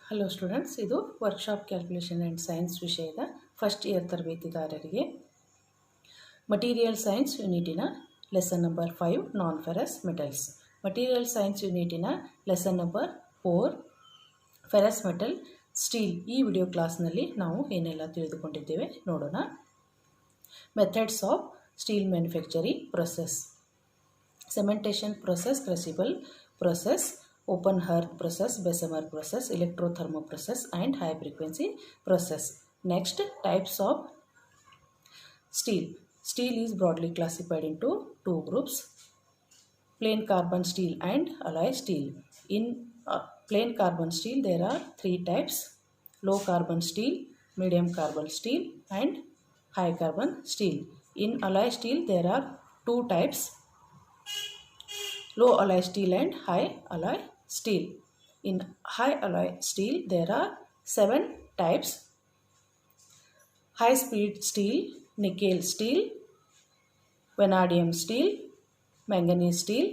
Hello students, ಇದು workshop calculation and science ವಿಷಯದ first year ತರಬೇತಿದಾರರಿಗೆ ಮಟೀರಿಯಲ್ ಸೈನ್ಸ್ ಯೂನಿಟಿನ lesson number 5 non ferrous metals. Material science ಯೂನಿಟಿನ lesson number 4 ferrous metal steel. ಈ video ಕ್ಲಾಸ್ನಲ್ಲಿ ನಾವು ಏನೆಲ್ಲ ತಿಳಿದುಕೊಂಡಿದ್ದೇವೆ ನೋಡೋಣ. Methods of steel manufacturing process: cementation process, crucible process, open hearth process, Bessemer process, electrothermal process and high frequency process. Next, types of steel. Steel is broadly classified into two groups: plain carbon steel and alloy steel. In plain carbon steel there are three types: low carbon steel, medium carbon steel and high carbon steel. In alloy steel there are two types: low alloy steel and high alloy steel. In high alloy steel there are 7 types: high speed steel, nickel steel, vanadium steel, manganese steel,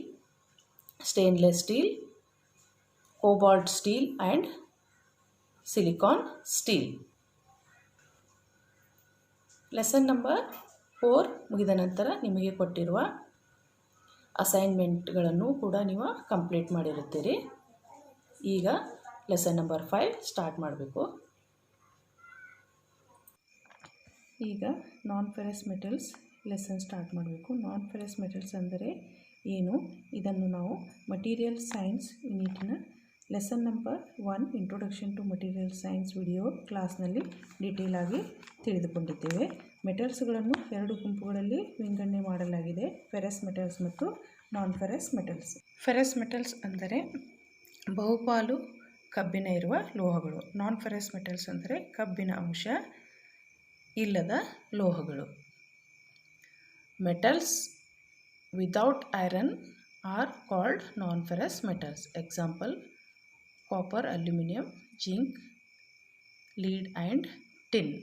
stainless steel, cobalt steel and silicon steel. Lesson number 4 ಮುಗಿದ ನಂತರ ನಿಮಗೆ ಕೊಟ್ಟಿರುವ ಅಸೈನ್ಮೆಂಟ್ಗಳನ್ನು ಕೂಡ ನೀವು complete ಮಾಡಿರುತ್ತೀರಿ. ಈಗ lesson number 5 start ಮಾಡಬೇಕು. ಈಗ non ferrous metals lesson start ಮಾಡಬೇಕು. ನಾನ್ ಫೆರಸ್ ಮೆಟಲ್ಸ್ ಅಂದರೆ ಏನು, ಇದನ್ನು ನಾವು ಮಟೀರಿಯಲ್ ಸೈನ್ಸ್ ಯೂನಿಟಿನ lesson number 1 introduction to material science video ಕ್ಲಾಸ್ನಲ್ಲಿ ಡೀಟೇಲ್ ಆಗಿ ತಿಳಿದುಕೊಂಡಿದ್ದೇವೆ. ಮೆಟಲ್ಸ್ಗಳನ್ನು 2 ಗುಂಪುಗಳಲ್ಲಿ ವಿಂಗಡಣೆ ಮಾಡಲಾಗಿದೆ: ಫೆರಸ್ ಮೆಟಲ್ಸ್ ಮತ್ತು ನಾನ್ ಫೆರಸ್ ಮೆಟಲ್ಸ್. ಫೆರಸ್ ಮೆಟಲ್ಸ್ ಅಂದರೆ ಬಹುಪಾಲು ಕಬ್ಬಿಣ ಇರುವ ಲೋಹಗಳು. ನಾನ್ ಫೆರಸ್ ಮೆಟಲ್ಸ್ ಅಂದರೆ ಕಬ್ಬಿಣ ಅಂಶ ಇಲ್ಲದ ಲೋಹಗಳು. Metals without iron are called non ferrous metals. Example: copper, aluminium, zinc, lead and tin.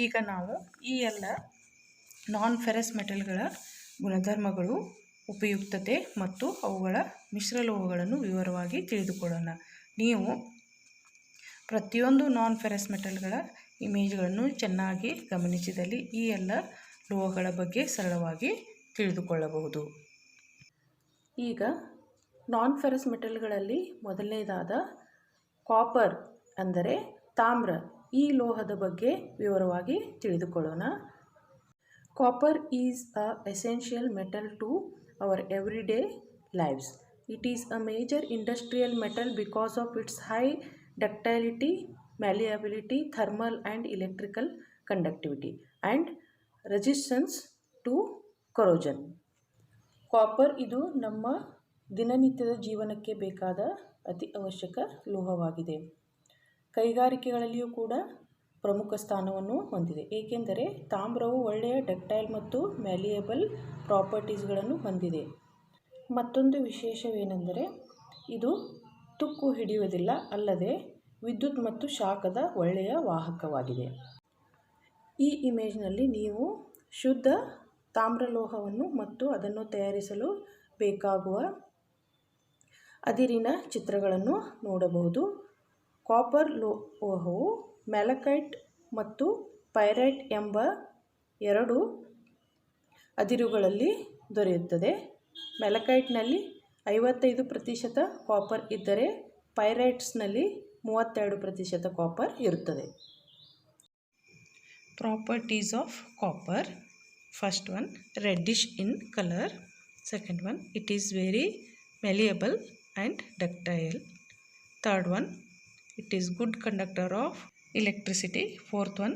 ಈಗ ನಾವು ಈ ಎಲ್ಲ ನಾನ್ ಫೆರಸ್ ಮೆಟಲ್ಗಳ ಗುಣಧರ್ಮಗಳು, ಉಪಯುಕ್ತತೆ ಮತ್ತು ಅವುಗಳ ಮಿಶ್ರಲೋಹಗಳನ್ನು ವಿವರವಾಗಿ ತಿಳಿದುಕೊಳ್ಳೋಣ. ನೀವು ಪ್ರತಿಯೊಂದು ನಾನ್ ಫೆರಸ್ ಮೆಟಲ್ಗಳ ಇಮೇಜ್ಗಳನ್ನು ಚೆನ್ನಾಗಿ ಗಮನಿಸಿದಲ್ಲಿ ಈ ಎಲ್ಲ ಲೋಹಗಳ ಬಗ್ಗೆ ಸರಳವಾಗಿ ತಿಳಿದುಕೊಳ್ಳಬಹುದು. ಈಗ ನಾನ್ ಫೆರಸ್ ಮೆಟಲ್ಗಳಲ್ಲಿ ಮೊದಲನೇದಾದ ಕಾಪರ್ ಅಂದರೆ ತಾಮ್ರ, ಈ ಲೋಹದ ಬಗ್ಗೆ ವಿವರವಾಗಿ ತಿಳಿದುಕೊಳ್ಳೋಣ. Copper is a essential metal to our everyday lives. It is a major industrial metal because of its high ductility, malleability, thermal and electrical conductivity and resistance to corrosion. Copper ಇದು ನಮ್ಮ ದಿನನಿತ್ಯದ ಜೀವನಕ್ಕೆ ಬೇಕಾದ ಅತಿ ಅವಶ್ಯಕ ಲೋಹವಾಗಿದೆ. ಕೈಗಾರಿಕೆಗಳಲ್ಲಿಯೂ ಕೂಡ ಪ್ರಮುಖ ಸ್ಥಾನವನ್ನು ಹೊಂದಿದೆ, ಏಕೆಂದರೆ ತಾಮ್ರವು ಒಳ್ಳೆಯ ಡಕ್ಟೈಲ್ ಮತ್ತು ಮ್ಯಾಲಿಯಬಲ್ ಪ್ರಾಪರ್ಟೀಸ್ಗಳನ್ನು ಹೊಂದಿದೆ. ಮತ್ತೊಂದು ವಿಶೇಷವೇನೆಂದರೆ ಇದು ತುಕ್ಕು ಹಿಡಿಯುವುದಿಲ್ಲ, ಅಲ್ಲದೆ ವಿದ್ಯುತ್ ಮತ್ತು ಶಾಖದ ಒಳ್ಳೆಯ ವಾಹಕವಾಗಿದೆ. ಈ ಇಮೇಜ್ನಲ್ಲಿ ನೀವು ಶುದ್ಧ ತಾಮ್ರಲೋಹವನ್ನು ಮತ್ತು ಅದನ್ನು ತಯಾರಿಸಲು ಬೇಕಾಗುವ ಅದಿರಿನ ಚಿತ್ರಗಳನ್ನು ನೋಡಬಹುದು. ಕಾಪರ್ ಲೋಹವು ಮ್ಯಾಲಕೈಟ್ ಮತ್ತು ಪೈರೈಟ್ ಎಂಬ 2 ಅದಿರುಗಳಲ್ಲಿ ದೊರೆಯುತ್ತದೆ. ಮ್ಯಾಲಕೈಟ್ನಲ್ಲಿ 55% ಕಾಪರ್ ಇದ್ದರೆ ಪೈರೈಟ್ಸ್ನಲ್ಲಿ 32% ಕಾಪರ್ ಇರುತ್ತದೆ. Properties of copper: first one, reddish in colour. Second one, it is very malleable and ductile. Third one, it is good conductor of electricity. Fourth one,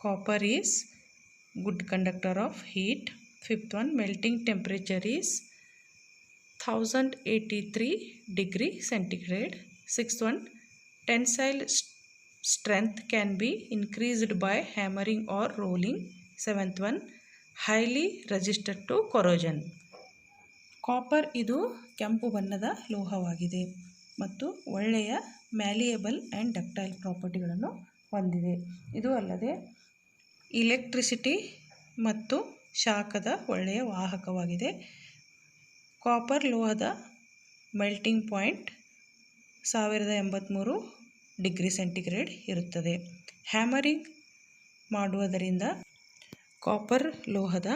copper is good conductor of heat. Fifth one, melting temperature is 1083 degree centigrade. Sixth one, tensile strength can be increased by hammering or rolling. Seventh one, highly resistant to corrosion. Copper ಇದು ಕೆಂಪು ಬಣ್ಣದ ಲೋಹವಾಗಿದೆ ಮತ್ತು ಒಳ್ಳೆಯ malleable and ductile ಪ್ರಾಪರ್ಟಿಗಳನ್ನು ಹೊಂದಿದೆ. ಇದು ಅಲ್ಲದೆ electricity ಮತ್ತು ಶಾಖದ ಒಳ್ಳೆಯ ವಾಹಕವಾಗಿದೆ. ಕಾಪರ್ ಲೋಹದ ಮೆಲ್ಟಿಂಗ್ ಪಾಯಿಂಟ್ 1083 ಡಿಗ್ರಿ ಸೆಂಟಿಗ್ರೇಡ್ ಇರುತ್ತದೆ. ಹ್ಯಾಮರಿಂಗ್ ಮಾಡುವುದರಿಂದ ಕಾಪರ್ ಲೋಹದ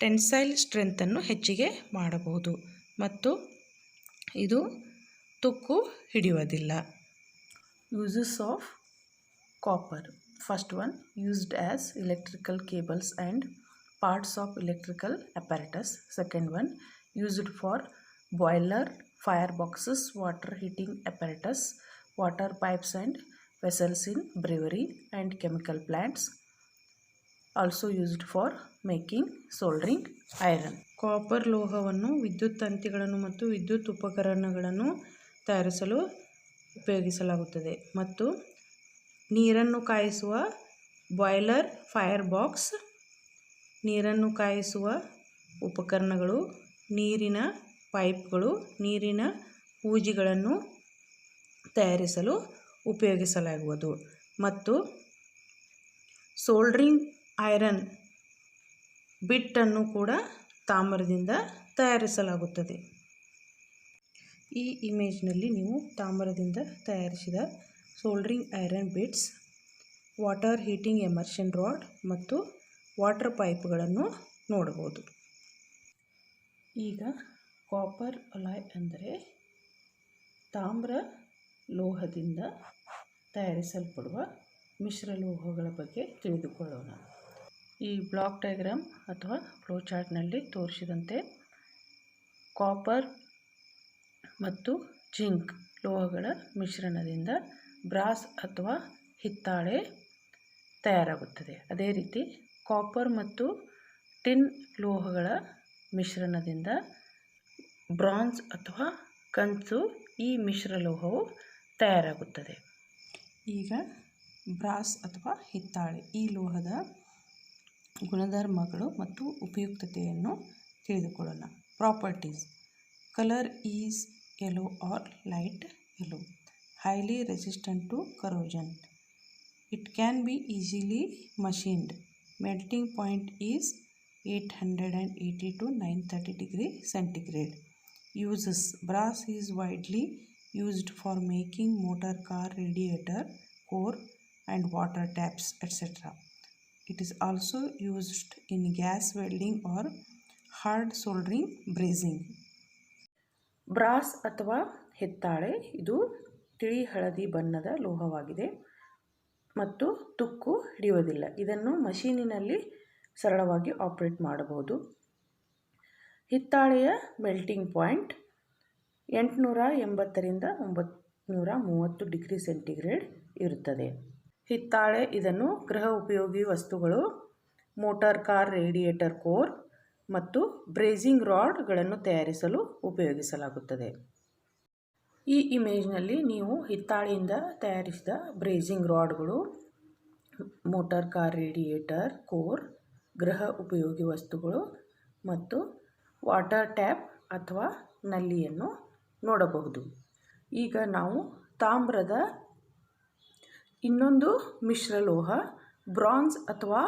ಟೆನ್ಸೈಲ್ ಸ್ಟ್ರೆಂತನ್ನು ಹೆಚ್ಚಿಗೆ ಮಾಡಬಹುದು ಮತ್ತು ಇದು ತುಕ್ಕು ಹಿಡಿಯುವುದಿಲ್ಲ. Uses of copper. First one, used as electrical cables and parts of electrical apparatus. Second one, used for boiler, fireboxes, water heating apparatus, water pipes and vessels in brewery and chemical plants. Also used for making soldering iron. Copper ಲೋಹವನ್ನು ವಿದ್ಯುತ್ ತಂತಿಗಳನ್ನು ಮತ್ತು ವಿದ್ಯುತ್ ಉಪಕರಣಗಳನ್ನು ತಯಾರಿಸಲು ಉಪಯೋಗಿಸಲಾಗುತ್ತದೆ ಮತ್ತು ನೀರನ್ನು ಕಾಯಿಸುವ ಬಾಯ್ಲರ್, ಫೈರ್ ಬಾಕ್ಸ್, ನೀರನ್ನು ಕಾಯಿಸುವ ಉಪಕರಣಗಳು, ನೀರಿನ ಪೈಪ್ಗಳು, ನೀರಿನ ಹೂಜಿಗಳನ್ನು ತಯಾರಿಸಲು ಉಪಯೋಗಿಸಲಾಗುವುದು ಮತ್ತು ಸೋಲ್ಡ್ರಿಂಗ್ ಐರನ್ ಬಿಟ್ಟನ್ನು ಕೂಡ ತಾಮ್ರದಿಂದ ತಯಾರಿಸಲಾಗುತ್ತದೆ. ಈ ಇಮೇಜ್ನಲ್ಲಿ ನೀವು ತಾಮ್ರದಿಂದ ತಯಾರಿಸಿದ soldering iron bits, water heating immersion rod ಮತ್ತು ವಾಟರ್ ಪೈಪ್ಗಳನ್ನು ನೋಡಬಹುದು. ಈಗ ಕಾಪರ್ ಅಲಾಯ್ ಅಂದರೆ ತಾಮ್ರ ಲೋಹದಿಂದ ತಯಾರಿಸಲ್ಪಡುವ ಮಿಶ್ರಲೋಹಗಳ ಬಗ್ಗೆ ತಿಳಿದುಕೊಳ್ಳೋಣ. ಈ ಬ್ಲಾಕ್ ಡಯಾಗ್ರಾಮ್ ಅಥವಾ ಫ್ಲೋ ಚಾರ್ಟ್ನಲ್ಲಿ ತೋರಿಸಿದಂತೆ ಕಾಪರ್ ಮತ್ತು ಜಿಂಕ್ ಲೋಹಗಳ ಮಿಶ್ರಣದಿಂದ ಬ್ರಾಸ್ ಅಥವಾ ಹಿತ್ತಾಳೆ ತಯಾರಾಗುತ್ತದೆ. ಅದೇ ರೀತಿ ಕಾಪರ್ ಮತ್ತು ಟಿನ್ ಲೋಹಗಳ ಮಿಶ್ರಣದಿಂದ ಬ್ರಾಂಜ್ ಅಥವಾ ಕಂಚು ಈ ಮಿಶ್ರಲೋಹವು ತಯಾರಾಗುತ್ತದೆ. ಈಗ ಬ್ರಾಸ್ ಅಥವಾ ಹಿತ್ತಾಳೆ ಈ ಲೋಹದ ಗುಣಧರ್ಮಗಳು ಮತ್ತು ಉಪಯುಕ್ತತೆಯನ್ನು ತಿಳಿದುಕೊಳ್ಳೋಣ. Properties: colour is yellow or light yellow. Highly resistant to corrosion. It can be easily machined. Melting point is 880 to 930 degree centigrade. Uses: brass is widely used for making motor car radiator, core and water taps, etc. It is also used in gas welding or hard soldering brazing. Brass ಅಥವಾ ಹಿತ್ತಾಳೆ ಇದು ತಿಳಿ ಹಳದಿ ಬಣ್ಣದ ಲೋಹವಾಗಿದೆ ಮತ್ತು ತುಕ್ಕು ಹಿಡಿಯುವುದಿಲ್ಲ. ಇದನ್ನು ಮಷೀನಿನಲ್ಲಿ ಸರಳವಾಗಿ ಆಪರೇಟ್ ಮಾಡಬಹುದು. ಹಿತ್ತಾಳೆಯ ಮೆಲ್ಟಿಂಗ್ ಪಾಯಿಂಟ್ 880 ರಿಂದ 930 ಡಿಗ್ರಿ ಸೆಂಟಿಗ್ರೇಡ್ ಇರುತ್ತದೆ. ಹಿತ್ತಾಳೆ ಇದನ್ನು ಗೃಹ ಉಪಯೋಗಿ ವಸ್ತುಗಳು, ಮೋಟಾರ್ ಕಾರ್ ರೇಡಿಯೇಟರ್ ಕೋರ್ ಮತ್ತು ಬ್ರೇಜಿಂಗ್ ರಾಡ್ಗಳನ್ನು ತಯಾರಿಸಲು ಉಪಯೋಗಿಸಲಾಗುತ್ತದೆ. ಈ ಇಮೇಜ್ನಲ್ಲಿ ನೀವು ಹಿತ್ತಾಳೆಯಿಂದ ತಯಾರಿಸಿದ ಬ್ರೇಜಿಂಗ್ ರಾಡ್ಗಳು, ಮೋಟಾರ್ ಕಾರ್ ರೇಡಿಯೇಟರ್ ಕೋರ್, ಗೃಹ ಉಪಯೋಗಿ ವಸ್ತುಗಳು ಮತ್ತು ವಾಟರ್ ಟ್ಯಾಪ್ ಅಥವಾ ನಲ್ಲಿಯನ್ನು ನೋಡಬಹುದು. ಈಗ ನಾವು ತಾಮ್ರದ ಇನ್ನೊಂದು ಮಿಶ್ರಲೋಹ ಬ್ರಾಂಜ್ ಅಥವಾ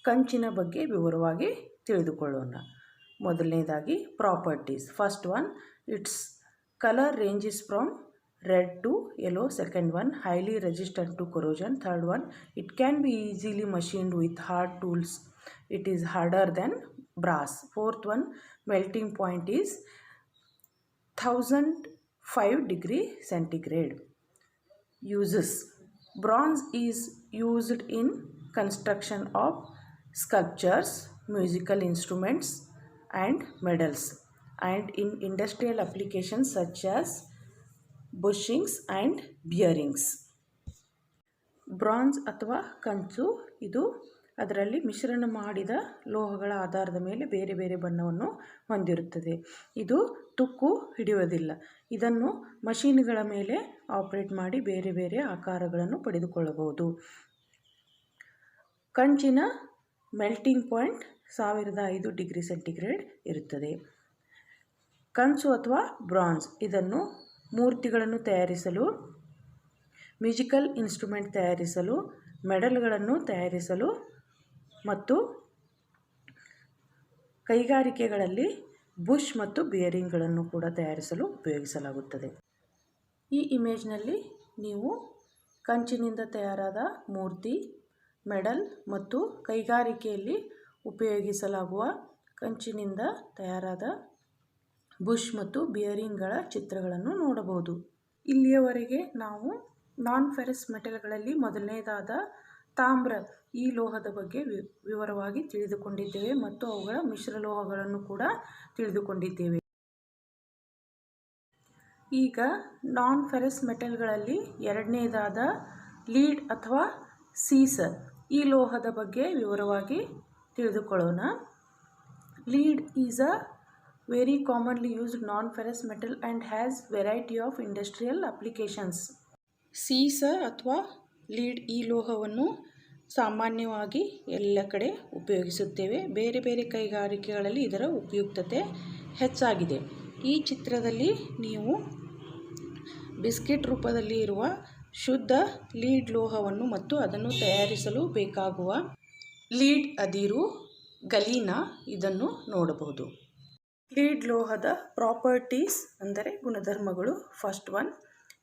ಕಂಚಿನ ಬಗ್ಗೆ ವಿವರವಾಗಿ ತಿಳಿದುಕೊಳ್ಳೋಣ. ಮೊದಲನೇದಾಗಿ properties. First one, it's color ranges from red to yellow. Second one, highly resistant to corrosion. Third one, it can be easily machined with hard tools. It is harder than brass. Fourth one, melting point is 1005 degree centigrade. Uses: bronze is used in construction of sculptures, musical instruments and medals, and in industrial applications such as bushings and bearings. Bronze ಅಥವಾ ಕಂಚು ಇದು ಅದರಲ್ಲಿ ಮಿಶ್ರಣ ಮಾಡಿದ ಲೋಹಗಳ ಆಧಾರದ ಮೇಲೆ ಬೇರೆ ಬೇರೆ ಬಣ್ಣವನ್ನು ಹೊಂದಿರುತ್ತದೆ. ಇದು ತುಕ್ಕು ಹಿಡಿಯುವುದಿಲ್ಲ. ಇದನ್ನು ಮಷೀನ್ಗಳ ಮೇಲೆ ಆಪರೇಟ್ ಮಾಡಿ ಬೇರೆ ಬೇರೆ ಆಕಾರಗಳನ್ನು ಪಡೆದುಕೊಳ್ಳಬಹುದು. ಕಂಚಿನ ಮೆಲ್ಟಿಂಗ್ ಪಾಯಿಂಟ್ 1005 ಡಿಗ್ರಿ ಸೆಂಟಿಗ್ರೇಡ್ ಇರುತ್ತದೆ. ಕಂಚು ಅಥವಾ ಬ್ರಾಂಜ್ ಇದನ್ನು ಮೂರ್ತಿಗಳನ್ನು ತಯಾರಿಸಲು, ಮ್ಯೂಸಿಕಲ್ ಇನ್ಸ್ಟ್ರುಮೆಂಟ್ ತಯಾರಿಸಲು, ಮೆಡಲ್ಗಳನ್ನು ತಯಾರಿಸಲು ಮತ್ತು ಕೈಗಾರಿಕೆಗಳಲ್ಲಿ ಬುಷ್ ಮತ್ತು ಬಿಯರಿಂಗ್ಗಳನ್ನು ಕೂಡ ತಯಾರಿಸಲು ಉಪಯೋಗಿಸಲಾಗುತ್ತದೆ. ಈ ಇಮೇಜ್ನಲ್ಲಿ ನೀವು ಕಂಚಿನಿಂದ ತಯಾರಾದ ಮೂರ್ತಿ, ಮೆಡಲ್ ಮತ್ತು ಕೈಗಾರಿಕೆಯಲ್ಲಿ ಉಪಯೋಗಿಸಲಾಗುವ ಕಂಚಿನಿಂದ ತಯಾರಾದ ಬುಷ್ ಮತ್ತು ಬಿಯರಿಂಗ್ಗಳ ಚಿತ್ರಗಳನ್ನು ನೋಡಬಹುದು. ಇಲ್ಲಿಯವರೆಗೆ ನಾವು ನಾನ್ ಫೆರಸ್ ಮೆಟಲ್ಗಳಲ್ಲಿ ಮೊದಲನೇದಾದ ತಾಮ್ರ ಈ ಲೋಹದ ಬಗ್ಗೆ ವಿವರವಾಗಿ ತಿಳಿದುಕೊಂಡಿದ್ದೇವೆ ಮತ್ತು ಅವುಗಳ ಮಿಶ್ರಲೋಹಗಳನ್ನು ಕೂಡ ತಿಳಿದುಕೊಂಡಿದ್ದೇವೆ. ಈಗ ನಾನ್ ಫೆರಸ್ ಮೆಟಲ್ಗಳಲ್ಲಿ ಎರಡನೇದಾದ ಲೀಡ್ ಅಥವಾ ಸೀಸರ್ ಈ ಲೋಹದ ಬಗ್ಗೆ ವಿವರವಾಗಿ ತಿಳಿದುಕೊಳ್ಳೋಣ. Lead is a very commonly used non-ferrous metal and has variety of industrial applications. ಸೀಸರ್ ಅಥವಾ ಲೀಡ್ ಈ ಲೋಹವನ್ನು ಸಾಮಾನ್ಯವಾಗಿ ಎಲ್ಲ ಕಡೆ ಉಪಯೋಗಿಸುತ್ತೇವೆ. ಬೇರೆ ಬೇರೆ ಕೈಗಾರಿಕೆಗಳಲ್ಲಿ ಇದರ ಉಪಯುಕ್ತತೆ ಹೆಚ್ಚಾಗಿದೆ. ಈ ಚಿತ್ರದಲ್ಲಿ ನೀವು ಬಿಸ್ಕೆಟ್ ರೂಪದಲ್ಲಿ ಇರುವ ಶುದ್ಧ ಲೀಡ್ ಲೋಹವನ್ನು ಮತ್ತು ಅದನ್ನು ತಯಾರಿಸಲು ಬೇಕಾಗುವ ಲೀಡ್ ಅದಿರು ಗಲೀನಾ ಇದನ್ನು ನೋಡಬಹುದು. ಲೀಡ್ ಲೋಹದ ಪ್ರಾಪರ್ಟೀಸ್ ಅಂದರೆ ಗುಣಧರ್ಮಗಳು. First one,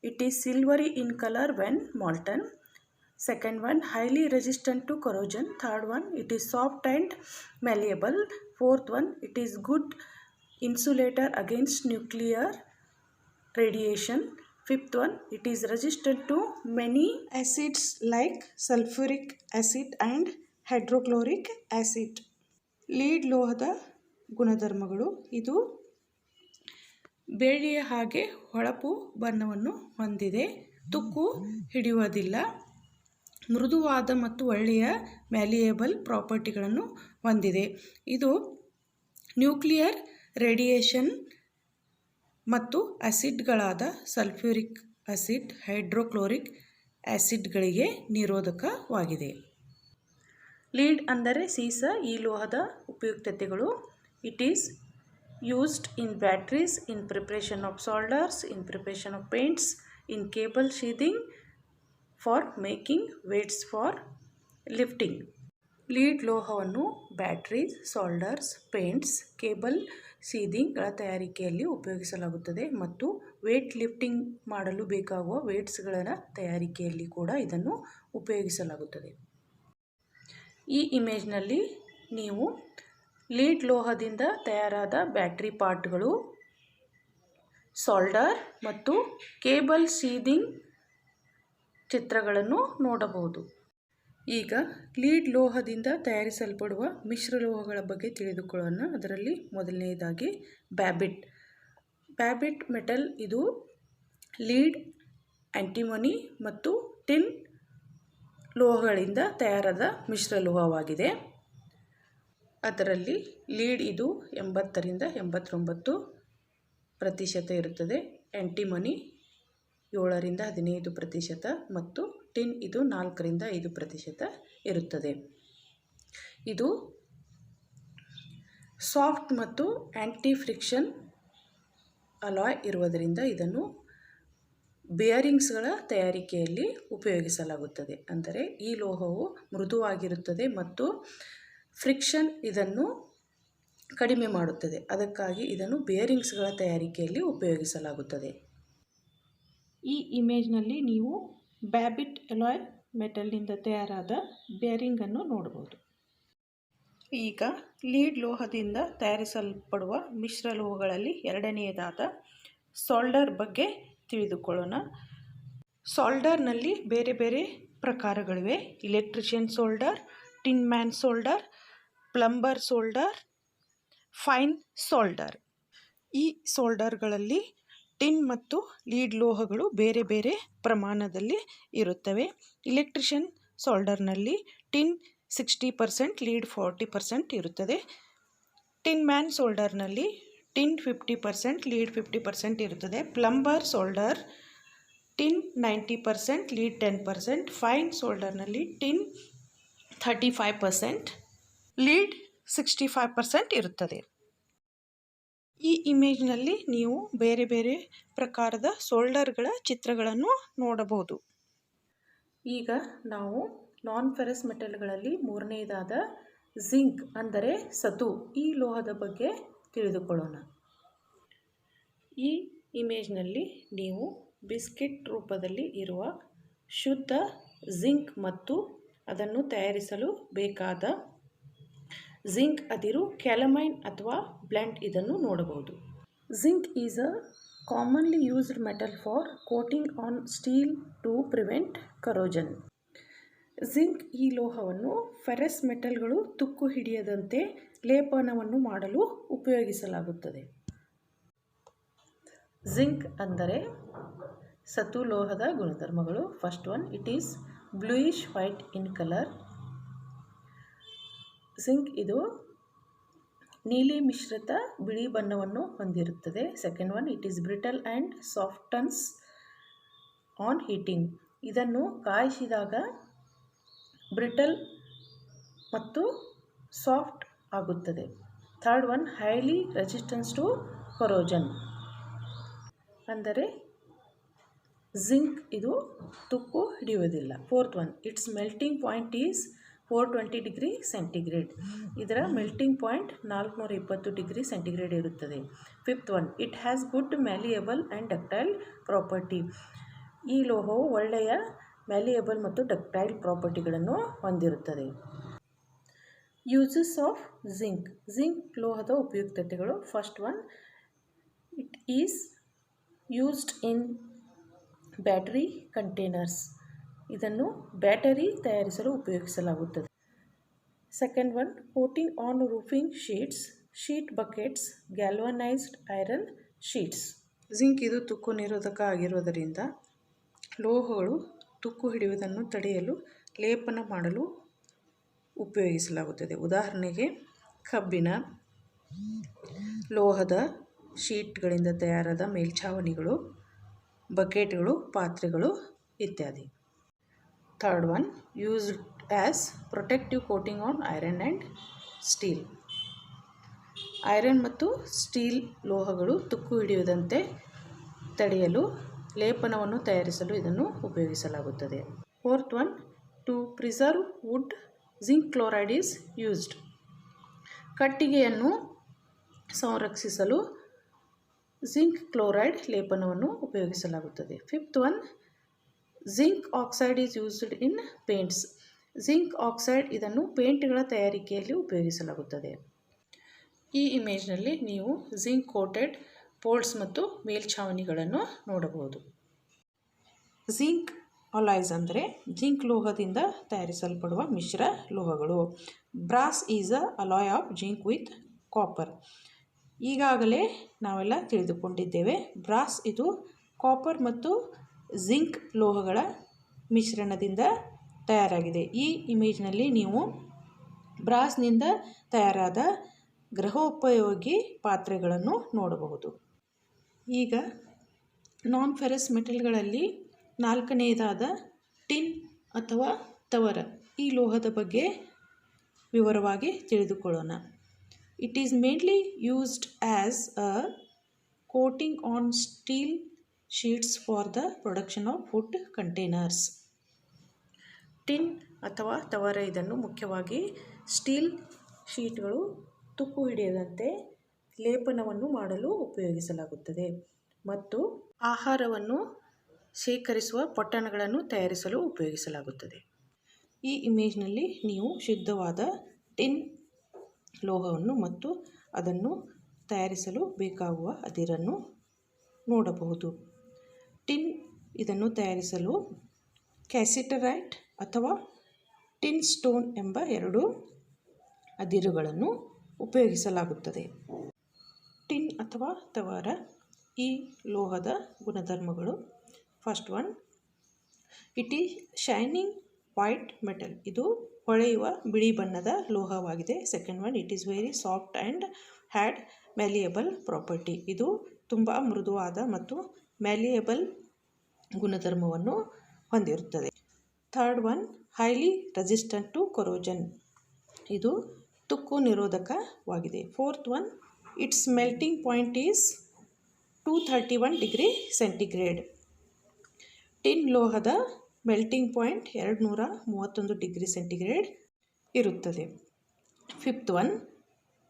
it is silvery in colour when molten. Second one, highly resistant to corrosion. Third one, it is soft and malleable. Fourth one, it is good insulator against nuclear radiation. Fifth one, it is resistant to many acids like sulphuric acid and hydrochloric acid. Lead ಲೋಹದ ಗುಣಧರ್ಮಗಳು. ಇದು ಬೆಳ್ಳಿಯ ಹಾಗೆ ಹೊಳಪು ಬಣ್ಣವನ್ನು ಹೊಂದಿದೆ. ತುಕ್ಕು ಹಿಡಿಯುವುದಿಲ್ಲ. ಮೃದುವಾದ ಮತ್ತು ಒಳ್ಳೆಯ ಮ್ಯಾಲಿಯೇಬಲ್ ಪ್ರಾಪರ್ಟಿಗಳನ್ನು ಹೊಂದಿದೆ. ಇದು ನ್ಯೂಕ್ಲಿಯರ್ ರೇಡಿಯೇಷನ್ ಮತ್ತು ಆಸಿಡ್ಗಳಾದ ಸಲ್ಫ್ಯೂರಿಕ್ ಆಸಿಡ್, ಹೈಡ್ರೋಕ್ಲೋರಿಕ್ ಆಸಿಡ್ಗಳಿಗೆ ನಿರೋಧಕವಾಗಿದೆ. ಲೀಡ್ ಅಂದರೆ ಸೀಸರ್ ಈ ಲೋಹದ ಉಪಯುಕ್ತತೆಗಳು. It is used in batteries, in preparation of solders, in preparation of paints, in cable sheathing, for making weights for lifting. Lead ಲೋಹವನ್ನು ಬ್ಯಾಟ್ರೀಸ್, ಸೋಲ್ಡರ್ಸ್, ಪೇಂಟ್ಸ್, ಕೇಬಲ್ ಶೀದಿಂಗ್ಗಳ ತಯಾರಿಕೆಯಲ್ಲಿ ಉಪಯೋಗಿಸಲಾಗುತ್ತದೆ ಮತ್ತು weight lifting ಮಾಡಲು ಬೇಕಾಗುವ ವೇಟ್ಸ್ಗಳ ತಯಾರಿಕೆಯಲ್ಲಿ ಕೂಡ ಇದನ್ನು ಉಪಯೋಗಿಸಲಾಗುತ್ತದೆ. ಈ ಇಮೇಜ್ನಲ್ಲಿ ನೀವು ಲೀಡ್ ಲೋಹದಿಂದ ತಯಾರಾದ ಬ್ಯಾಟ್ರಿ ಪಾರ್ಟ್ಗಳು, ಸೋಲ್ಡರ್ ಮತ್ತು ಕೇಬಲ್ ಶೀದಿಂಗ್ ಚಿತ್ರಗಳನ್ನು ನೋಡಬಹುದು. ಈಗ ಲೀಡ್ ಲೋಹದಿಂದ ತಯಾರಿಸಲ್ಪಡುವ ಮಿಶ್ರಲೋಹಗಳ ಬಗ್ಗೆ ತಿಳಿದುಕೊಳ್ಳೋಣ. ಅದರಲ್ಲಿ ಮೊದಲನೆಯದಾಗಿ ಬ್ಯಾಬಿಟ್. ಬ್ಯಾಬಿಟ್ ಮೆಟಲ್ ಇದು ಲೀಡ್, ಆಂಟಿಮನಿ ಮತ್ತು ಟಿನ್ ಲೋಹಗಳಿಂದ ತಯಾರಾದ ಮಿಶ್ರಲೋಹವಾಗಿದೆ. ಅದರಲ್ಲಿ ಲೀಡ್ ಇದು 80ರಿಂದ 89% ಇರುತ್ತದೆ. ಆಂಟಿಮನಿ 7ರಿಂದ 15% ಮತ್ತು ಟಿನ್ ಇದು 4ರಿಂದ 5% ಇರುತ್ತದೆ. ಇದು ಸಾಫ್ಟ್ ಮತ್ತು ಆ್ಯಂಟಿ ಫ್ರಿಕ್ಷನ್ ಅಲಾಯ್ ಇರುವುದರಿಂದ ಇದನ್ನು ಬೇರಿಂಗ್ಸ್ಗಳ ತಯಾರಿಕೆಯಲ್ಲಿ ಉಪಯೋಗಿಸಲಾಗುತ್ತದೆ. ಅಂದರೆ ಈ ಲೋಹವು ಮೃದುವಾಗಿರುತ್ತದೆ ಮತ್ತು ಫ್ರಿಕ್ಷನ್ ಇದನ್ನು ಕಡಿಮೆ ಮಾಡುತ್ತದೆ. ಅದಕ್ಕಾಗಿ ಇದನ್ನು ಬೇರಿಂಗ್ಸ್ಗಳ ತಯಾರಿಕೆಯಲ್ಲಿ ಉಪಯೋಗಿಸಲಾಗುತ್ತದೆ. ಈ ಇಮೇಜ್ನಲ್ಲಿ ನೀವು ಬ್ಯಾಬಿಟ್ ಅಲಾಯ್ ಮೆಟಲ್ನಿಂದ ತಯಾರಾದ ಬೇರಿಂಗನ್ನು ನೋಡಬಹುದು. ಈಗ ಲೀಡ್ ಲೋಹದಿಂದ ತಯಾರಿಸಲ್ಪಡುವ ಮಿಶ್ರಲೋಹಗಳಲ್ಲಿ ಎರಡನೆಯದಾದ ಸೋಲ್ಡರ್ ಬಗ್ಗೆ ತಿಳಿದುಕೊಳ್ಳೋಣ. ಸೋಲ್ಡರ್ನಲ್ಲಿ ಬೇರೆ ಬೇರೆ ಪ್ರಕಾರಗಳಿವೆ. Electrician solder, tin man solder, plumber solder, fine solder. ಈ ಸೋಲ್ಡರ್ಗಳಲ್ಲಿ ಟಿನ್ ಮತ್ತು ಲೀಡ್ ಲೋಹಗಳು ಬೇರೆ ಬೇರೆ ಪ್ರಮಾಣದಲ್ಲಿ ಇರುತ್ತವೆ. ಇಲೆಕ್ಟ್ರಿಷಿಯನ್ ಸೋಲ್ಡರ್ನಲ್ಲಿ ಟಿನ್ 60%, ಲೀಡ್ 40% ಇರುತ್ತದೆ. ಟಿನ್ ಮ್ಯಾನ್ ಸೋಲ್ಡರ್ನಲ್ಲಿ ಟಿನ್ 50%, ಲೀಡ್ 50% ಇರುತ್ತದೆ. Plumber solder tin 90%, lead 10%. Fine ಸೋಲ್ಡರ್ನಲ್ಲಿ ಟಿನ್ 35%, ಲೀಡ್ 65% ಇರುತ್ತದೆ. ಈ ಇಮೇಜ್ನಲ್ಲಿ ನೀವು ಬೇರೆ ಬೇರೆ ಪ್ರಕಾರದ ಸೋಲ್ಡರ್ಗಳ ಚಿತ್ರಗಳನ್ನು ನೋಡಬಹುದು. ಈಗ ನಾವು ನಾನ್ ಫೆರಸ್ ಮೆಟಲ್ಗಳಲ್ಲಿ ಮೂರನೆಯದಾದ ಜಿಂಕ್ ಅಂದರೆ ಸತು ಈ ಲೋಹದ ಬಗ್ಗೆ ತಿಳಿದುಕೊಳ್ಳೋಣ. ಈ ಇಮೇಜ್ನಲ್ಲಿ ನೀವು ಬಿಸ್ಕೆಟ್ ರೂಪದಲ್ಲಿ ಇರುವ ಶುದ್ಧ ಜಿಂಕ್ ಮತ್ತು ಅದನ್ನು ತಯಾರಿಸಲು ಬೇಕಾದ ಜಿಂಕ್ ಅದಿರು ಕ್ಯಾಲಮೈನ್ ಅಥವಾ ಬ್ಲೆಂಡ್ ಇದನ್ನು ನೋಡಬಹುದು. Zinc is a commonly used metal for coating on steel to prevent corrosion. Zinc ಈ ಲೋಹವನ್ನು ಫೆರಸ್ ಮೆಟಲ್ಗಳು ತುಕ್ಕು ಹಿಡಿಯದಂತೆ ಲೇಪನವನ್ನು ಮಾಡಲು ಉಪಯೋಗಿಸಲಾಗುತ್ತದೆ. ಜಿಂಕ್ ಅಂದರೆ ಸತು ಲೋಹದ ಗುಣಧರ್ಮಗಳು. First one, it is bluish white in colour. Zinc ಇದು ನೀಲಿ ಮಿಶ್ರಿತ ಬಿಳಿ ಬಣ್ಣವನ್ನು ಹೊಂದಿರುತ್ತದೆ. Second one, it is brittle and softens on heating. ಇದನ್ನು ಕಾಯಿಸಿದಾಗ ಬ್ರಿಟಲ್ ಮತ್ತು ಸಾಫ್ಟ್ ಆಗುತ್ತದೆ. Third one, highly resistance to corrosion. ಅಂದರೆ ಜಿಂಕ್ ಇದು ತುಕ್ಕು ಹಿಡಿಯುವುದಿಲ್ಲ. Fourth one, its melting point is 420 degree centigrade. ಇದರ ಮೆಲ್ಟಿಂಗ್ ಪಾಯಿಂಟ್ 420 ಡಿಗ್ರಿ ಸೆಂಟಿಗ್ರೇಡ್ ಇರುತ್ತದೆ. Fifth one, it has good malleable and ductile property. ಈ ಲೋಹವು ಒಳ್ಳೆಯ ಮ್ಯಾಲಿಯಬಲ್ ಮತ್ತು ಡಕ್ಟೈಲ್ ಪ್ರಾಪರ್ಟಿಗಳನ್ನು ಹೊಂದಿರುತ್ತದೆ. Uses of zinc. ಜಿಂಕ್ ಲೋಹದ ಉಪಯುಕ್ತತೆಗಳು. First one, it is used in battery containers. ಇದನ್ನು battery ತಯಾರಿಸಲು ಉಪಯೋಗಿಸಲಾಗುತ್ತದೆ. Second one, coating on roofing sheets, sheet buckets, galvanised iron sheets. Zinc ಇದು ತುಕ್ಕು ನಿರೋಧಕ ಆಗಿರುವುದರಿಂದ ಲೋಹಗಳು ತುಕ್ಕು ಹಿಡಿಯುವುದನ್ನು ತಡೆಯಲು ಲೇಪನ ಮಾಡಲು ಉಪಯೋಗಿಸಲಾಗುತ್ತದೆ. ಉದಾಹರಣೆಗೆ ಕಬ್ಬಿಣ, ಲೋಹದ ಶೀಟ್ಗಳಿಂದ ತಯಾರಾದ ಮೇಲ್ಛಾವಣಿಗಳು, ಬಕೆಟ್ಗಳು, ಪಾತ್ರೆಗಳು ಇತ್ಯಾದಿ. Third one, used as protective coating on iron and steel. Iron ಮತ್ತು ಸ್ಟೀಲ್ ಲೋಹಗಳು ತುಕ್ಕು ಹಿಡಿಯುವುದಂತೆ ತಡೆಯಲು ಲೇಪನವನ್ನು ತಯಾರಿಸಲು ಇದನ್ನು ಉಪಯೋಗಿಸಲಾಗುತ್ತದೆ. Fourth one, to preserve wood, zinc chloride is used. ಕಟ್ಟಿಗೆಯನ್ನು ಸಂರಕ್ಷಿಸಲು ಜಿಂಕ್ ಕ್ಲೋರೈಡ್ ಲೇಪನವನ್ನು ಉಪಯೋಗಿಸಲಾಗುತ್ತದೆ. Fifth one, zinc oxide is used in paints. Zinc oxide ಇದನ್ನು ಪೇಂಟ್ಗಳ ತಯಾರಿಕೆಯಲ್ಲಿ ಉಪಯೋಗಿಸಲಾಗುತ್ತದೆ. ಈ ಇಮೇಜ್ನಲ್ಲಿ ನೀವು ಜಿಂಕ್ ಕೋಟೆಡ್ ಪೋಲ್ಸ್ ಮತ್ತು ಮೇಲ್ಛಾವಣಿಗಳನ್ನು ನೋಡಬಹುದು. ಜಿಂಕ್ ಅಲಾಯ್ಸ್ ಅಂದರೆ ಜಿಂಕ್ ಲೋಹದಿಂದ ತಯಾರಿಸಲ್ಪಡುವ ಮಿಶ್ರ ಲೋಹಗಳು. Brass is a alloy of zinc with copper. ಈಗಾಗಲೇ ನಾವೆಲ್ಲ ತಿಳಿದುಕೊಂಡಿದ್ದೇವೆ, ಬ್ರಾಸ್ ಇದು ಕಾಪರ್ ಮತ್ತು ಜಿಂಕ್ ಲೋಹಗಳ ಮಿಶ್ರಣದಿಂದ ತಯಾರಾಗಿದೆ. ಈ ಇಮೇಜ್ನಲ್ಲಿ ನೀವು ಬ್ರಾಸ್ನಿಂದ ತಯಾರಾದ ಗೃಹೋಪಯೋಗಿ ಪಾತ್ರೆಗಳನ್ನು ನೋಡಬಹುದು. ಈಗ ನಾನ್ ಫೆರಸ್ ಮೆಟಲ್ಗಳಲ್ಲಿ ನಾಲ್ಕನೆಯದಾದ ಟಿನ್ ಅಥವಾ ತವರ ಈ ಲೋಹದ ಬಗ್ಗೆ ವಿವರವಾಗಿ ತಿಳಿದುಕೊಳ್ಳೋಣ. It is mainly used as a coating on steel sheets for the production of food containers. Tin ಅಥವಾ ತವರ ಇದನ್ನು ಮುಖ್ಯವಾಗಿ ಸ್ಟೀಲ್ ಶೀಟ್ಗಳು ತುಕ್ಕು ಹಿಡಿಯದಂತೆ ಲೇಪನವನ್ನು ಮಾಡಲು ಉಪಯೋಗಿಸಲಾಗುತ್ತದೆ ಮತ್ತು ಆಹಾರವನ್ನು ಶೇಖರಿಸುವ ಪೊಟ್ಟಣಗಳನ್ನು ತಯಾರಿಸಲು ಉಪಯೋಗಿಸಲಾಗುತ್ತದೆ. ಈ ಇಮೇಜ್ನಲ್ಲಿ ನೀವು ಶುದ್ಧವಾದ ಟಿನ್ ಲೋಹವನ್ನು ಮತ್ತು ಅದನ್ನು ತಯಾರಿಸಲು ಬೇಕಾಗುವ ಅದಿರನ್ನು ನೋಡಬಹುದು. ಟಿನ್ ಇದನ್ನು ತಯಾರಿಸಲು ಕ್ಯಾಸಿಟರೈಟ್ ಅಥವಾ ಟಿನ್ ಸ್ಟೋನ್ ಎಂಬ ಎರಡು ಅದಿರುಗಳನ್ನು ಉಪಯೋಗಿಸಲಾಗುತ್ತದೆ. ಟಿನ್ ಅಥವಾ ತವರ ಈ ಲೋಹದ ಗುಣಧರ್ಮಗಳು. First one, it is shining white metal. ಇದು ಹೊಳೆಯುವ ಬಿಳಿ ಬಣ್ಣದ ಲೋಹವಾಗಿದೆ. Second one, it is very soft and had malleable property. ಇದು ತುಂಬ ಮೃದುವಾದ ಮತ್ತು ಮ್ಯಾಲಿಯಬಲ್ ಗುಣಧರ್ಮವನ್ನು ಹೊಂದಿರುತ್ತದೆ. Third one, highly resistant to corrosion. ಇದು ತುಕ್ಕು ನಿರೋಧಕವಾಗಿದೆ. Fourth one, its melting point is 231 degree centigrade. Tin ಲೋಹದ ಮೆಲ್ಟಿಂಗ್ ಪಾಯಿಂಟ್ 231 ಡಿಗ್ರಿ ಸೆಂಟಿಗ್ರೇಡ್ ಇರುತ್ತದೆ. Fifth one,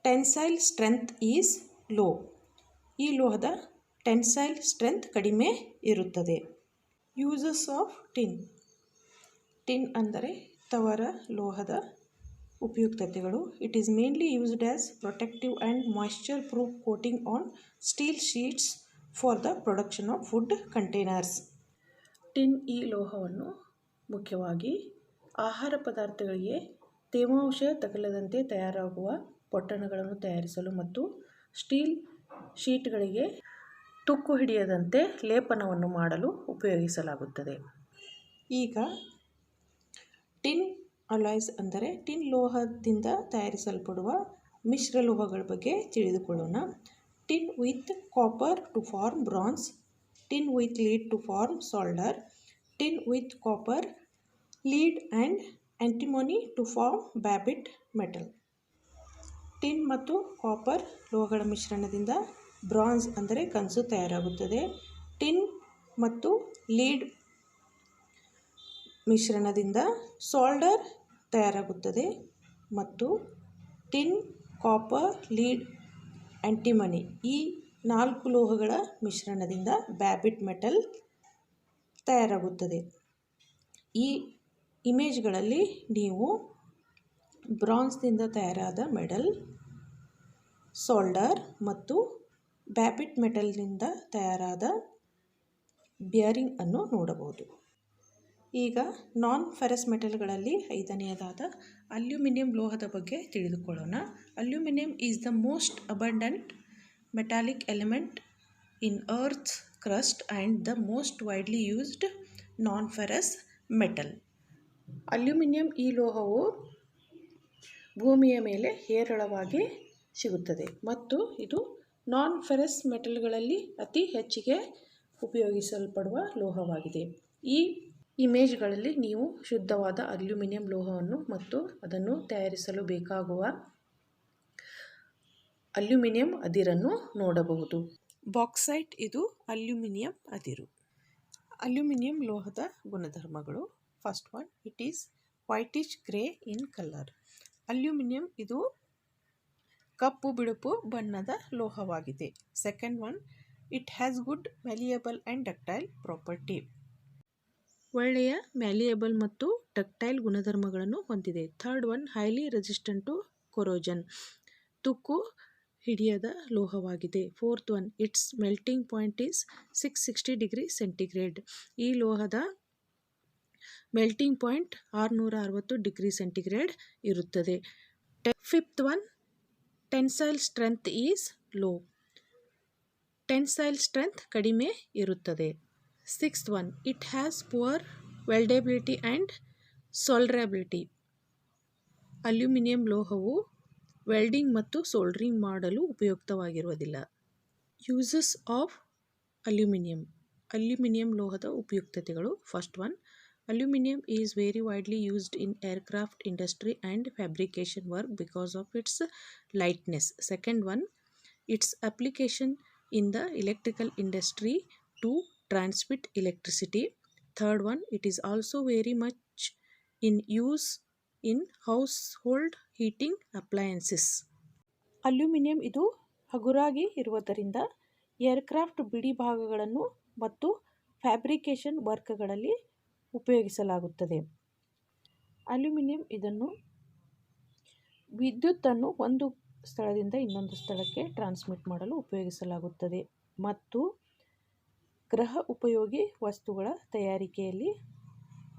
tensile strength is low. ಈ ಲೋಹದ ಟೆನ್ಸೈಲ್ ಸ್ಟ್ರೆಂತ್ ಕಡಿಮೆ ಇರುತ್ತದೆ. Uses of tin. ಟಿನ್ ಅಂದರೆ ತವರ ಲೋಹದ ಉಪಯುಕ್ತತೆಗಳು. It is mainly used as protective and moisture proof coating on steel sheets for the production of food containers. Tin ಈ ಲೋಹವನ್ನು ಮುಖ್ಯವಾಗಿ ಆಹಾರ ಪದಾರ್ಥಗಳಿಗೆ ತೇವಾಂಶ ತಗಲದಂತೆ ತಯಾರಾಗುವ ಪೊಟ್ಟಣಗಳನ್ನು ತಯಾರಿಸಲು ಮತ್ತು ಸ್ಟೀಲ್ ಶೀಟ್ಗಳಿಗೆ ತುಕ್ಕು ಹಿಡಿಯದಂತೆ ಲೇಪನವನ್ನು ಮಾಡಲು ಉಪಯೋಗಿಸಲಾಗುತ್ತದೆ. ಈಗ ಟಿನ್ ಅಲಾಯ್ಸ್ ಅಂದರೆ ಟಿನ್ ಲೋಹದಿಂದ ತಯಾರಿಸಲ್ಪಡುವ ಮಿಶ್ರಲೋಹಗಳ ಬಗ್ಗೆ ತಿಳಿದುಕೊಳ್ಳೋಣ. Tin with copper to form bronze, tin with lead to form solder, tin with copper, lead and antimony to form babbitt metal. Tin ಮತ್ತು ಕಾಪರ್ ಲೋಹಗಳ ಮಿಶ್ರಣದಿಂದ ಬ್ರಾನ್ಸ್ ಅಂದರೆ ಕಂಚು ತಯಾರಾಗುತ್ತದೆ. ಟಿನ್ ಮತ್ತು ಲೀಡ್ ಮಿಶ್ರಣದಿಂದ ಸಾಲ್ಡರ್ ತಯಾರಾಗುತ್ತದೆ ಮತ್ತು ಟಿನ್, ಕಾಪರ್, ಲೀಡ್, ಆಂಟಿಮನಿ ಈ 4 ಲೋಹಗಳ ಮಿಶ್ರಣದಿಂದ ಬ್ಯಾಬಿಟ್ ಮೆಟಲ್ ತಯಾರಾಗುತ್ತದೆ. ಈ ಇಮೇಜ್ಗಳಲ್ಲಿ ನೀವು ಬ್ರಾನ್ಸ್ನಿಂದ ತಯಾರಾದ ಮೆಡಲ್, ಸಾಲ್ಡರ್ ಮತ್ತು ಬ್ಯಾಬಿಟ್ ಮೆಟಲ್ನಿಂದ ತಯಾರಾದ ಬಿಯರಿಂಗ್ ಅನ್ನು ನೋಡಬಹುದು. ಈಗ ನಾನ್ ಫೆರಸ್ ಮೆಟಲ್ಗಳಲ್ಲಿ 5ನೆಯದಾದ ಅಲ್ಯೂಮಿನಿಯಂ ಲೋಹದ ಬಗ್ಗೆ ತಿಳಿದುಕೊಳ್ಳೋಣ. Aluminium is the most abundant metallic element in earth's crust and the most widely used non ferrous metal. Aluminium ಈ ಲೋಹವು ಭೂಮಿಯ ಮೇಲೆ ಹೇರಳವಾಗಿ ಸಿಗುತ್ತದೆ ಮತ್ತು ಇದು ನಾನ್ ಫೆರಸ್ ಮೆಟಲ್ಗಳಲ್ಲಿ ಅತಿ ಹೆಚ್ಚಿಗೆ ಉಪಯೋಗಿಸಲ್ಪಡುವ ಲೋಹವಾಗಿದೆ. ಈ ಇಮೇಜ್ಗಳಲ್ಲಿ ನೀವು ಶುದ್ಧವಾದ ಅಲ್ಯೂಮಿನಿಯಂ ಲೋಹವನ್ನು ಮತ್ತು ಅದನ್ನು ತಯಾರಿಸಲು ಬೇಕಾಗುವ ಅಲ್ಯೂಮಿನಿಯಂ ಅದಿರನ್ನು ನೋಡಬಹುದು. ಬಾಕ್ಸೈಟ್ ಇದು ಅಲ್ಯೂಮಿನಿಯಂ ಅದಿರು. ಅಲ್ಯೂಮಿನಿಯಂ ಲೋಹದ ಗುಣಧರ್ಮಗಳು. First one, it is whitish grey in colour. Aluminium ಇದು ಕಪ್ಪು ಬಿಳುಪು ಬಣ್ಣದ ಲೋಹವಾಗಿದೆ. Second one, it has good malleable and ductile property. ಒಳ್ಳೆಯ ಮ್ಯಾಲಿಯಬಲ್ ಮತ್ತು ಡಕ್ಟೈಲ್ ಗುಣಧರ್ಮಗಳನ್ನು ಹೊಂದಿದೆ. Third one, highly resistant to corrosion. ತುಕ್ಕು ಹಿಡಿಯದ ಲೋಹವಾಗಿದೆ. Fourth one, its melting point is 660 degree centigrade. ಈ ಲೋಹದ ಮೆಲ್ಟಿಂಗ್ ಪಾಯಿಂಟ್ 660 ಡಿಗ್ರಿ ಸೆಂಟಿಗ್ರೇಡ್ ಇರುತ್ತದೆ. Fifth one, tensile strength is low. Tensile strength ಕಡಿಮೆ ಇರುತ್ತದೆ. Sixth one, it has poor weldability and solderability. Aluminium ಲೋಹವು welding ಮತ್ತು ಸೋಲ್ಡರಿಂಗ್ ಮಾಡಲು ಉಪಯುಕ್ತವಾಗಿರುವುದಿಲ್ಲ. Uses of aluminium. Aluminium ಲೋಹದ ಉಪಯುಕ್ತತೆಗಳು. First one, aluminium is very widely used in aircraft industry and fabrication work because of its lightness. Second one, its application in the electrical industry to transmit electricity. Third one, it is also very much in use in household heating appliances. Aluminium ಇದು ಹಗುರಾಗಿ ಇರುವುದರಿಂದ aircraft ಬಿಡಿ ಭಾಗಗಳನ್ನು ಮತ್ತು fabrication ವರ್ಕ್ಗಳಲ್ಲಿ ಉಪಯೋಗಿಸಲಾಗುತ್ತದೆ. Aluminium ಇದನ್ನು ವಿದ್ಯುತ್ತನ್ನು ಒಂದು ಸ್ಥಳದಿಂದ ಇನ್ನೊಂದು ಸ್ಥಳಕ್ಕೆ ಟ್ರಾನ್ಸ್ಮಿಟ್ ಮಾಡಲು ಉಪಯೋಗಿಸಲಾಗುತ್ತದೆ ಮತ್ತು ಗೃಹ ಉಪಯೋಗಿ ವಸ್ತುಗಳ ತಯಾರಿಕೆಯಲ್ಲಿ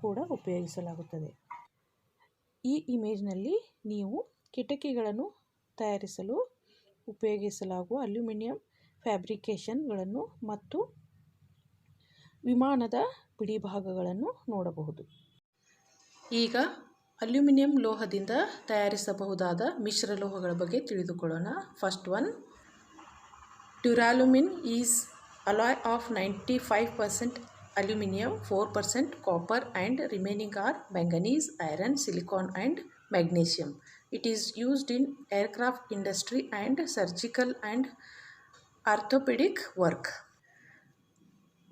ಕೂಡ ಉಪಯೋಗಿಸಲಾಗುತ್ತದೆ. ಈ ಇಮೇಜ್ನಲ್ಲಿ ನೀವು ಕಿಟಕಿಗಳನ್ನು ತಯಾರಿಸಲು ಉಪಯೋಗಿಸಲಾಗುವ ಅಲ್ಯೂಮಿನಿಯಂ ಫ್ಯಾಬ್ರಿಕೇಷನ್ಗಳನ್ನು ಮತ್ತು ವಿಮಾನದ ಬಿಡಿಭಾಗಗಳನ್ನು ನೋಡಬಹುದು. ಈಗ ಅಲ್ಯೂಮಿನಿಯಂ ಲೋಹದಿಂದ ತಯಾರಿಸಬಹುದಾದ ಮಿಶ್ರಲೋಹಗಳ ಬಗ್ಗೆ ತಿಳಿದುಕೊಳ್ಳೋಣ. First one, duralumin is alloy of 95% aluminum, 4% copper and remaining are manganese, iron, silicon and magnesium. It is used in aircraft industry and surgical and orthopedic work.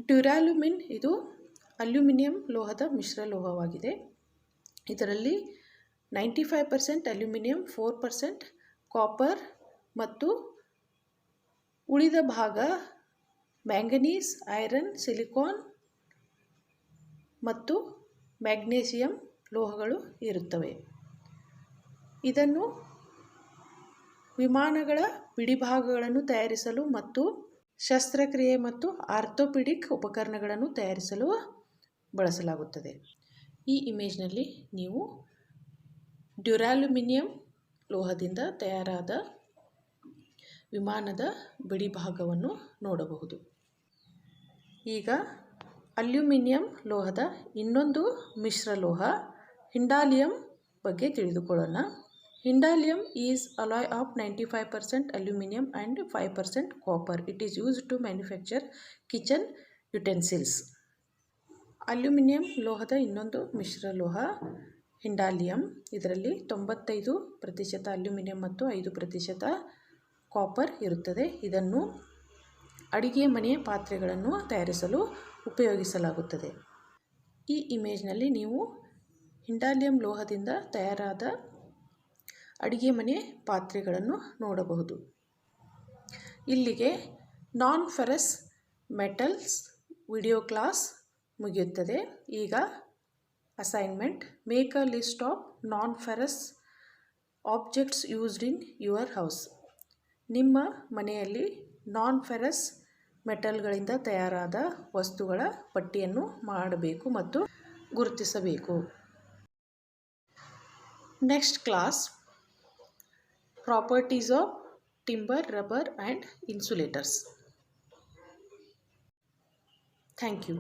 Duralumin ಇದು ಅಲ್ಯೂಮಿನಿಯಂ ಲೋಹದ ಮಿಶ್ರಲೋಹವಾಗಿದೆ. ಇದರಲ್ಲಿ 95% ಅಲ್ಯೂಮಿನಿಯಂ, 4% ಕಾಪರ್ ಮತ್ತು ಉಳಿದ ಭಾಗ manganese, iron, silicon ಮತ್ತು magnesium ಲೋಹಗಳು ಇರುತ್ತವೆ. ಇದನ್ನು ವಿಮಾನಗಳ ಬಿಡಿಭಾಗಗಳನ್ನು ತಯಾರಿಸಲು ಮತ್ತು ಶಸ್ತ್ರಕ್ರಿಯೆ ಮತ್ತು ಆರ್ಥೋಪೆಡಿಕ್ ಉಪಕರಣಗಳನ್ನು ತಯಾರಿಸಲು ಬಳಸಲಾಗುತ್ತದೆ. ಈ ಇಮೇಜ್ನಲ್ಲಿ ನೀವು ಡ್ಯುರಾಲ್ಯುಮಿನಿಯಂ ಲೋಹದಿಂದ ತಯಾರಾದ ವಿಮಾನದ ಬಿಡಿಭಾಗವನ್ನು ನೋಡಬಹುದು. ಈಗ ಅಲ್ಯೂಮಿನಿಯಂ ಲೋಹದ ಇನ್ನೊಂದು ಮಿಶ್ರಲೋಹ ಹಿಂಡಾಲಿಯಂ ಬಗ್ಗೆ ತಿಳಿದುಕೊಳ್ಳೋಣ. ಹಿಂಡಾಲಿಯಂ is alloy of 95% aluminum and 5% copper. It is used to manufacture kitchen utensils. Aluminium ಲೋಹದ ಇನ್ನೊಂದು ಮಿಶ್ರಲೋಹ ಹಿಂಡಾಲಿಯಂ. ಇದರಲ್ಲಿ 95% ಅಲ್ಯೂಮಿನಿಯಂ ಮತ್ತು 5% ಕಾಪರ್ ಇರುತ್ತದೆ. ಇದನ್ನು ಅಡಿಗೆ ಮನೆಯ ಪಾತ್ರೆಗಳನ್ನು ತಯಾರಿಸಲು ಉಪಯೋಗಿಸಲಾಗುತ್ತದೆ. ಈ ಇಮೇಜ್ನಲ್ಲಿ ನೀವು ಹಿಂಡಾಲಿಯಂ ಲೋಹದಿಂದ ತಯಾರಾದ ಅಡಿಗೆ ಮನೆ ಪಾತ್ರೆಗಳನ್ನು ನೋಡಬಹುದು. ಇಲ್ಲಿಗೆ ನಾನ್ ಫೆರಸ್ ಮೆಟಲ್ಸ್ ವಿಡಿಯೋ ಕ್ಲಾಸ್ ಮುಗಿಯುತ್ತದೆ. ಈಗ assignment: make a list of non ferrous objects used in your house. ನಿಮ್ಮ ಮನೆಯಲ್ಲಿ ನಾನ್ ಫೆರಸ್ ಮೆಟಲ್ಗಳಿಂದ ತಯಾರಾದ ವಸ್ತುಗಳ ಪಟ್ಟಿಯನ್ನು ಮಾಡಬೇಕು ಮತ್ತು ಗುರುತಿಸಬೇಕು. Next class: properties of timber, rubber and insulators. Thank you.